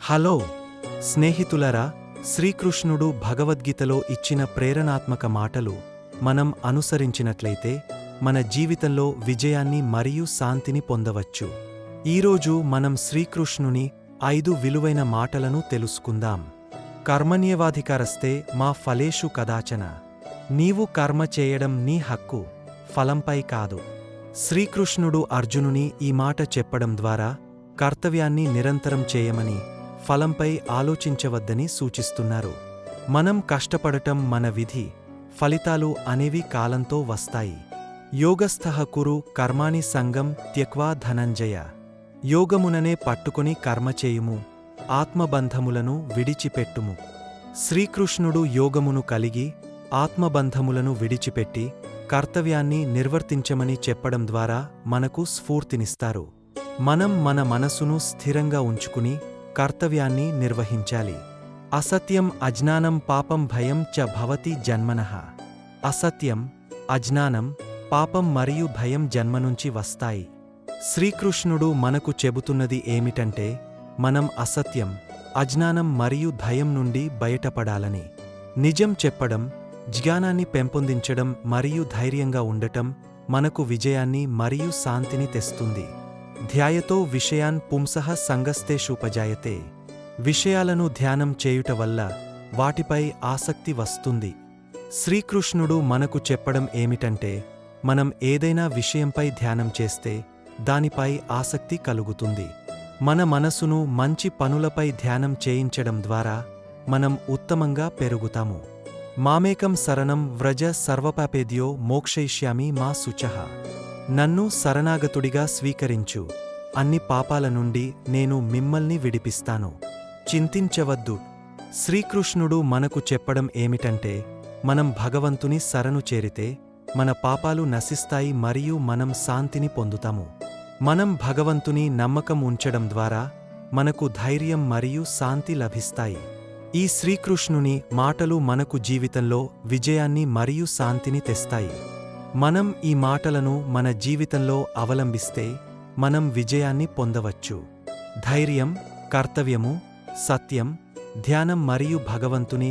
Hello స్నేహితులరా, శ్రీకృష్ణుడు భగవద్గీతలో ఇచ్చిన ప్రేరణాత్మక మాటలు మనం అనుసరించినట్లయితే మన జీవితంలో విజయాన్ని మరియు శాంతిని పొందవచ్చు. ఈరోజు మనం శ్రీకృష్ణుని 5 విలువైన మాటలను తెలుసుకుందాం. కర్మణ్యేవాధికారస్తే మా ఫలేషు కదాచన. నీవు కర్మ చేయడం నీ హక్కు, ఫలంపై కాదు. శ్రీకృష్ణుడు అర్జునుని ఈ మాట చెప్పడం ద్వారా కర్తవ్యాన్ని నిరంతరం చేయమని, ఫలంపై ఆలోచించవద్దని సూచిస్తున్నారు. మనం కష్టపడటం మన విధి, ఫలితాలు అనేవి కాలంతో వస్తాయి. యోగస్థః కురు కర్మాణి సంగం త్యక్వా ధనంజయ. యోగముననే పట్టుకొని కర్మ చేయుము, ఆత్మబంధములను విడిచిపెట్టుము. శ్రీకృష్ణుడు యోగమును కలిగి ఆత్మబంధములను విడిచిపెట్టి కర్తవ్యాన్ని నిర్వర్తించమని చెప్పడం ద్వారా మనకు స్ఫూర్తినిస్తారు. మనం మన మనసును స్థిరంగా ఉంచుకుని కర్తవ్యాన్ని నిర్వహించాలి. అసత్యం అజ్ఞానం పాపం భయం చ భవతి జన్మనః. అసత్యం, అజ్ఞానం, పాపం మరియు భయం జన్మనుంచి వస్తాయి. శ్రీకృష్ణుడు మనకు చెబుతున్నది ఏమిటంటే, మనం అసత్యం, అజ్ఞానం మరియు భయం నుండి బయటపడాలని. నిజం చెప్పడం, జ్ఞానాన్ని పెంపొందించడం మరియు ధైర్యంగా ఉండటం మనకు విజయాన్ని మరియు శాంతిని తెస్తుంది. ధ్యాయతో విషయాన్ పుంసః సంగస్తేషుపజాయతే. విషయాలను ధ్యానం చేయుట వల్ల వాటిపై ఆసక్తి వస్తుంది. శ్రీకృష్ణుడు మనకు చెప్పడం ఏమిటంటే, మనం ఏదైనా విషయంపై ధ్యానం చేస్తే దానిపై ఆసక్తి కలుగుతుంది. మన మనసును మంచి పనులపై ధ్యానం చేయించడం ద్వారా మనం ఉత్తమంగా పెరుగుతాము. మామేకం శరణం వ్రజ సర్వపాపేద్యో మోక్షయిష్యామి మా శుచః. నన్ను శరణాగతుడిగా స్వీకరించు, అన్ని పాపాల నుండి నేను మిమ్మల్ని విడిపిస్తాను. చింతించవద్దు. శ్రీకృష్ణుడు మనకు చెప్పడం ఏమిటంటే, మనం భగవంతుని శరణు చేరితే మన పాపాలు నశిస్తాయి మరియు మనం శాంతిని పొందుతాము. మనం భగవంతుని నమ్మకం ఉంచడం ద్వారా మనకు ధైర్యం మరియు శాంతి లభిస్తాయి. ఈ శ్రీకృష్ణుని మాటలు మనకు జీవితంలో విజయాన్ని మరియు శాంతిని తెస్తాయి. మనం ఈ మాటలను మన జీవితంలో అవలంబిస్తే మనం విజయాన్ని పొందవచ్చు. ధైర్యం, కర్తవ్యము, సత్యం, ధ్యానం మరియు భగవంతుని